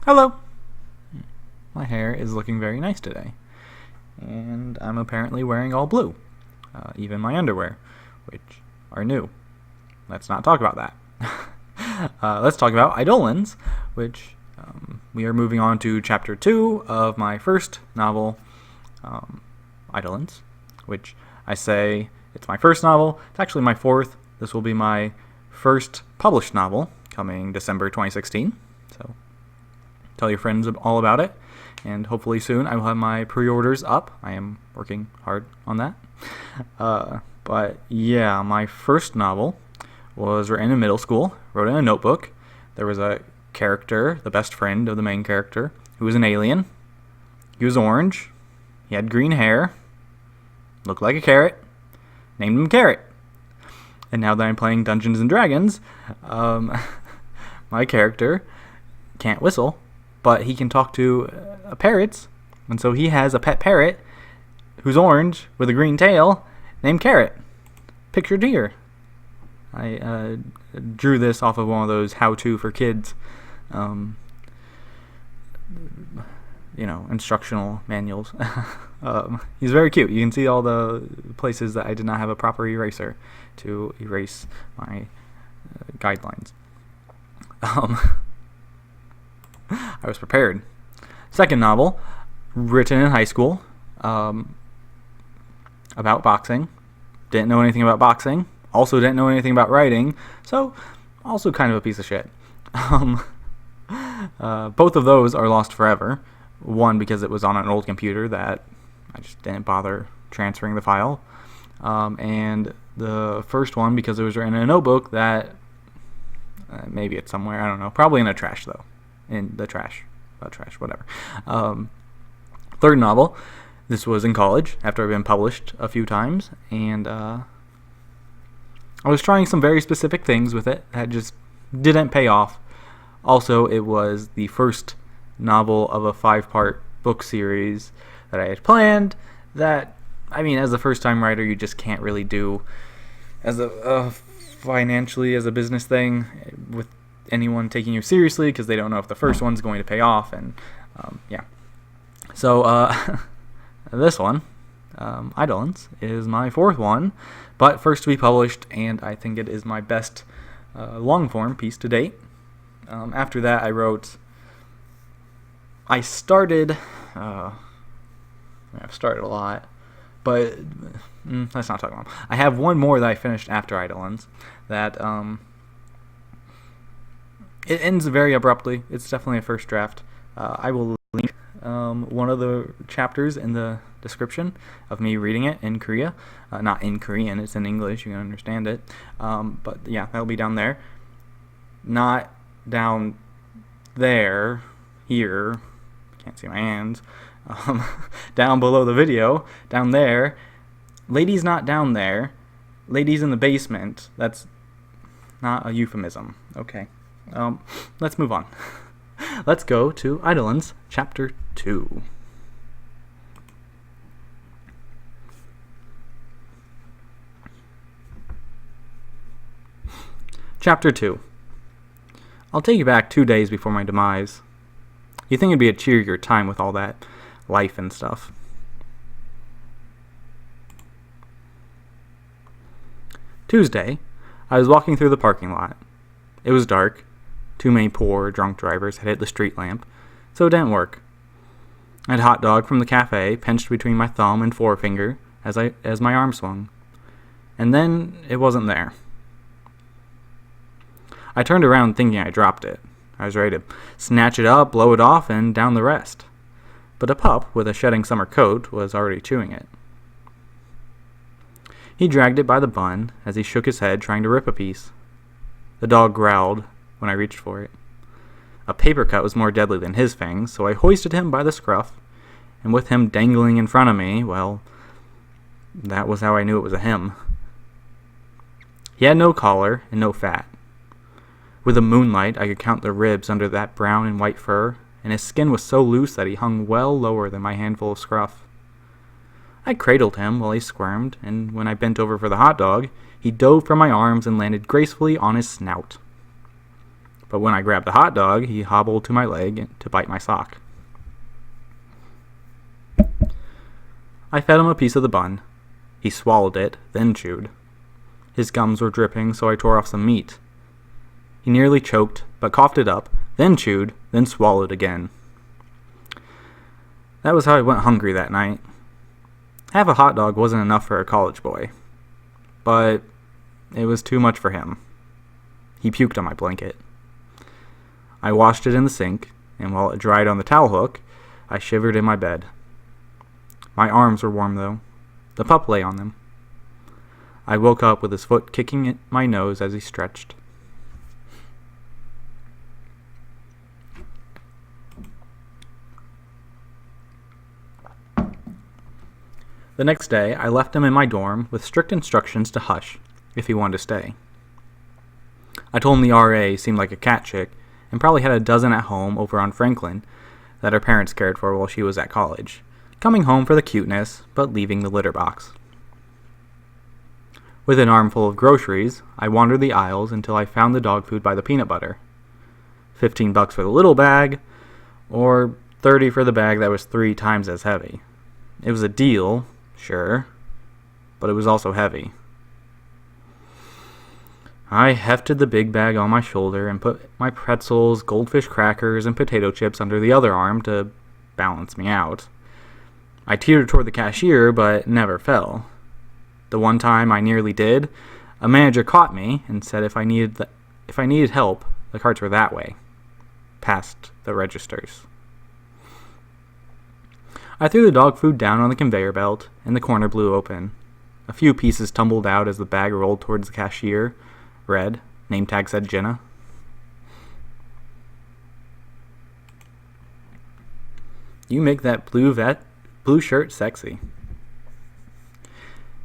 Hello! My hair is looking very nice today. And I'm apparently wearing all blue. Even my underwear, which are new. Let's not talk about that. Let's talk about Eidolons, which we are moving on to chapter 2 of my first novel, Eidolons, which I say it's my first novel. It's actually my fourth. This will be my first published novel, coming December 2016. So tell your friends all about it, and hopefully soon I will have my pre-orders up. I am working hard on that. But yeah, my first novel was written in middle school, wrote in a notebook. There was a character, the best friend of the main character, who was an alien. He was orange. He had green hair. Looked like a carrot. Named him Carrot. And now that I'm playing Dungeons & Dragons, my character can't whistle, but he can talk to parrots. And so he has a pet parrot who's orange with a green tail named Carrot. Pictured here. I drew this off of one of those how-to for kids, instructional manuals. He's very cute. You can see all the places that I did not have a proper eraser to erase my guidelines. I was prepared. Second novel, written in high school, about boxing. Didn't know anything about boxing. Also didn't know anything about writing. So, also kind of a piece of shit. Both of those are lost forever. One, because it was on an old computer that I just didn't bother transferring the file. And the first one, because it was written in a notebook that maybe it's somewhere, I don't know. Probably in a trash, though. In the trash. Whatever. Third novel. This was in college, after I'd been published a few times. And I was trying some very specific things with it that just didn't pay off. Also, it was the first novel of a 5-part book series that I had planned that, as a first-time writer, you just can't really do as a financially as a business thing with anyone taking you seriously, because they don't know if the first one's going to pay off, and yeah. So this one, Eidolons, is my fourth one, but first to be published, and I think it is my best long-form piece to date. After that, I've started a lot, but let's not talk about them. I have one more that I finished after Eidolons that it ends very abruptly. It's definitely a first draft. I will link one of the chapters in the description of me reading it in Korea. Not in Korean, it's in English, you can understand it. But yeah, that'll be down there. Not down there, here, can't see my hands, down below the video, down there. Lady's not down there. Lady's in the basement. That's not a euphemism. Okay. Let's move on. Let's go to Eidolons, chapter 2. Chapter 2. I'll take you back 2 days before my demise. You think it'd be a cheerier time with all that life and stuff. Tuesday, I was walking through the parking lot. It was dark. Too many poor, drunk drivers had hit the street lamp, so it didn't work. I had a hot dog from the cafe pinched between my thumb and forefinger as my arm swung. And then it wasn't there. I turned around thinking I dropped it. I was ready to snatch it up, blow it off, and down the rest. But a pup with a shedding summer coat was already chewing it. He dragged it by the bun as he shook his head trying to rip a piece. The dog growled when I reached for it. A paper cut was more deadly than his fangs, so I hoisted him by the scruff, and with him dangling in front of me, well, that was how I knew it was a him. He had no collar and no fat. With the moonlight, I could count the ribs under that brown and white fur, and his skin was so loose that he hung well lower than my handful of scruff. I cradled him while he squirmed, and when I bent over for the hot dog, he dove from my arms and landed gracefully on his snout. but when I grabbed the hot dog, he hobbled to my leg to bite my sock. I fed him a piece of the bun. He swallowed it, then chewed. His gums were dripping, so I tore off some meat. He nearly choked, but coughed it up, then chewed, then swallowed again. That was how I went hungry that night. Half a hot dog wasn't enough for a college boy, but it was too much for him. He puked on my blanket. I washed it in the sink, and while it dried on the towel hook, I shivered in my bed. My arms were warm, though. The pup lay on them. I woke up with his foot kicking at my nose as he stretched. The next day, I left him in my dorm with strict instructions to hush if he wanted to stay. I told him the RA seemed like a cat chick and probably had a dozen at home over on Franklin that her parents cared for while she was at college, coming home for the cuteness, but leaving the litter box. With an armful of groceries, I wandered the aisles until I found the dog food by the peanut butter. $15 for the little bag, or $30 for the bag that was 3 times as heavy. It was a deal, sure, but it was also heavy. I hefted the big bag on my shoulder and put my pretzels, goldfish crackers, and potato chips under the other arm to balance me out. I teetered toward the cashier, but never fell. The one time I nearly did, a manager caught me and said if I needed help, the carts were that way, past the registers. I threw the dog food down on the conveyor belt, and the corner blew open. A few pieces tumbled out as the bag rolled towards the cashier. Red. Name tag said Jenna. You make that blue shirt sexy.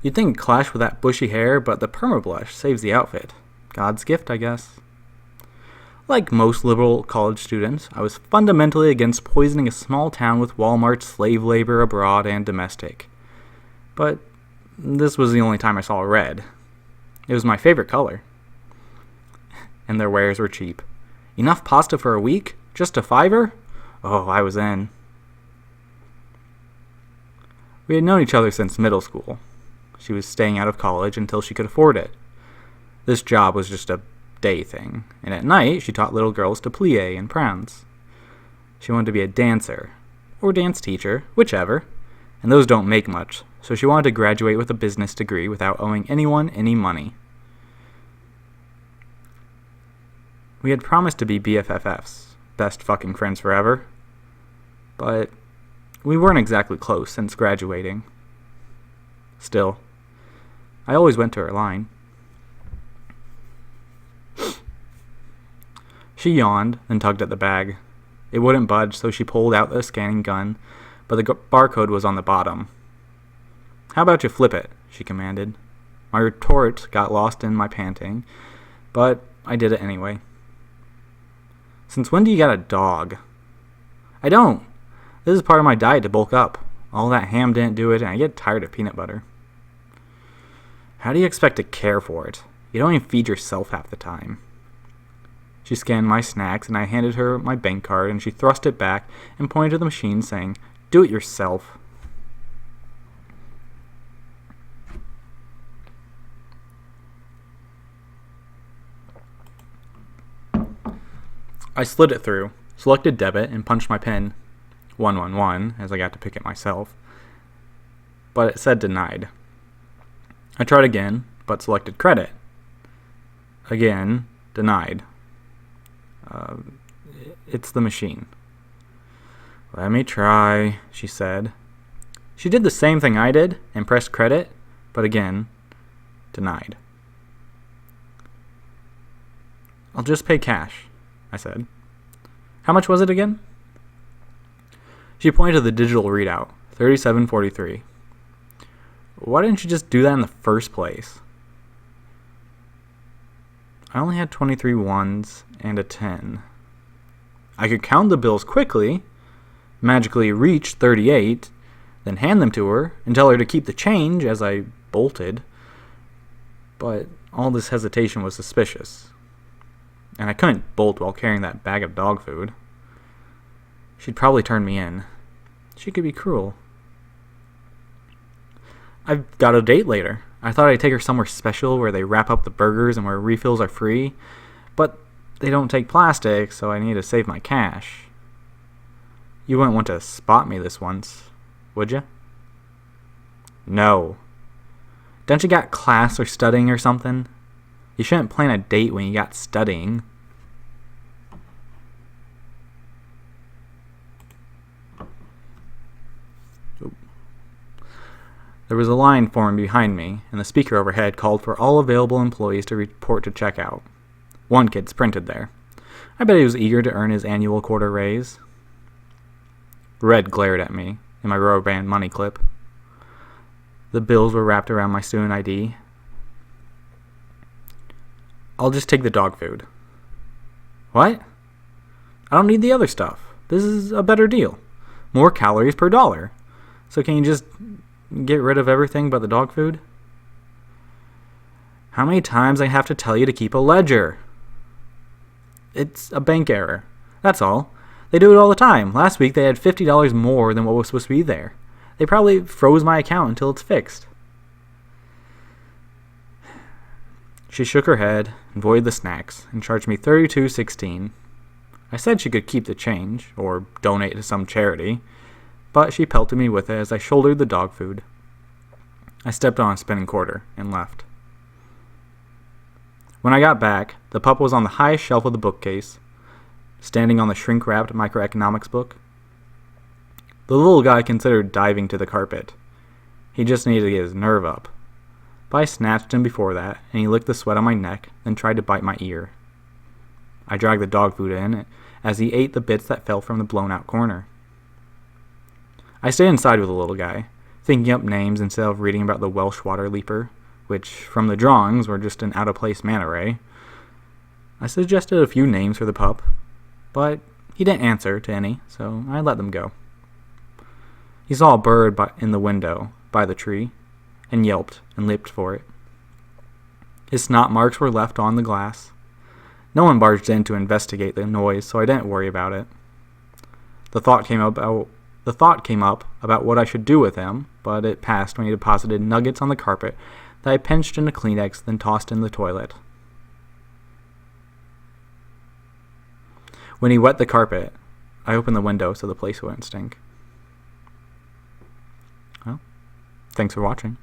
You'd think it'd clash with that bushy hair, but the perma-blush saves the outfit. God's gift, I guess. Like most liberal college students, I was fundamentally against poisoning a small town with Walmart's slave labor abroad and domestic. But this was the only time I saw red. It was my favorite color. And their wares were cheap. Enough pasta for a week? Just a $5? Oh, I was in. We had known each other since middle school. She was staying out of college until she could afford it. This job was just a day thing, and at night she taught little girls to plie and prance. She wanted to be a dancer, or dance teacher, whichever, and those don't make much, so she wanted to graduate with a business degree without owing anyone any money. We had promised to be BFFs, best fucking friends forever, but we weren't exactly close since graduating. Still, I always went to her line. She yawned, then tugged at the bag. It wouldn't budge, so she pulled out the scanning gun, but the barcode was on the bottom. How about you flip it, she commanded. My retort got lost in my panting, but I did it anyway. Since when do you got a dog? I don't. This is part of my diet to bulk up. All that ham didn't do it, and I get tired of peanut butter. How do you expect to care for it? You don't even feed yourself half the time. She scanned my snacks, and I handed her my bank card, and she thrust it back and pointed to the machine, saying, "Do it yourself." I slid it through, selected debit, and punched my PIN, 111, as I got to pick it myself. But it said denied. I tried again, but selected credit. Again, denied. It's the machine. Let me try, she said. She did the same thing I did and pressed credit, but again, denied. I'll just pay cash, I said. How much was it again? She pointed to the digital readout, $37.43. Why didn't you just do that in the first place? I only had 23 ones and a 10. I could count the bills quickly, magically reach 38, then hand them to her and tell her to keep the change as I bolted. But all this hesitation was suspicious. and I couldn't bolt while carrying that bag of dog food. She'd probably turn me in. She could be cruel. I've got a date later. I thought I'd take her somewhere special where they wrap up the burgers and where refills are free, but they don't take plastic, so I need to save my cash. You wouldn't want to spot me this once, would you? No. Don't you got class or studying or something? You shouldn't plan a date when you got studying. There was a line forming behind me, and the speaker overhead called for all available employees to report to checkout. One kid sprinted there. I bet he was eager to earn his annual quarter raise. Red glared at me in my rubber band money clip. The bills were wrapped around my student ID. I'll just take the dog food. What? I don't need the other stuff. This is a better deal. More calories per dollar. So can you just get rid of everything but the dog food? How many times I have to tell you to keep a ledger? It's a bank error. That's all. They do it all the time. Last week they had $50 more than what was supposed to be there. They probably froze my account until it's fixed. She shook her head and voided the snacks and charged me $32.16. I said she could keep the change or donate to some charity, but she pelted me with it as I shouldered the dog food. I stepped on a spinning quarter and left. When I got back, the pup was on the highest shelf of the bookcase, standing on the shrink-wrapped microeconomics book. The little guy considered diving to the carpet. He just needed to get his nerve up. But I snatched him before that, and he licked the sweat on my neck, then tried to bite my ear. I dragged the dog food in as he ate the bits that fell from the blown-out corner. I stayed inside with the little guy, thinking up names instead of reading about the Welsh water leaper, which, from the drawings, were just an out-of-place manta ray. I suggested a few names for the pup, but he didn't answer to any, so I let them go. He saw a bird in the window by the tree, and yelped and leaped for it. His snot marks were left on the glass. No one barged in to investigate the noise, so I didn't worry about it. The thought came up about what I should do with him, but it passed when he deposited nuggets on the carpet that I pinched into Kleenex, then tossed in the toilet. When he wet the carpet, I opened the window so the place wouldn't stink. Well, thanks for watching.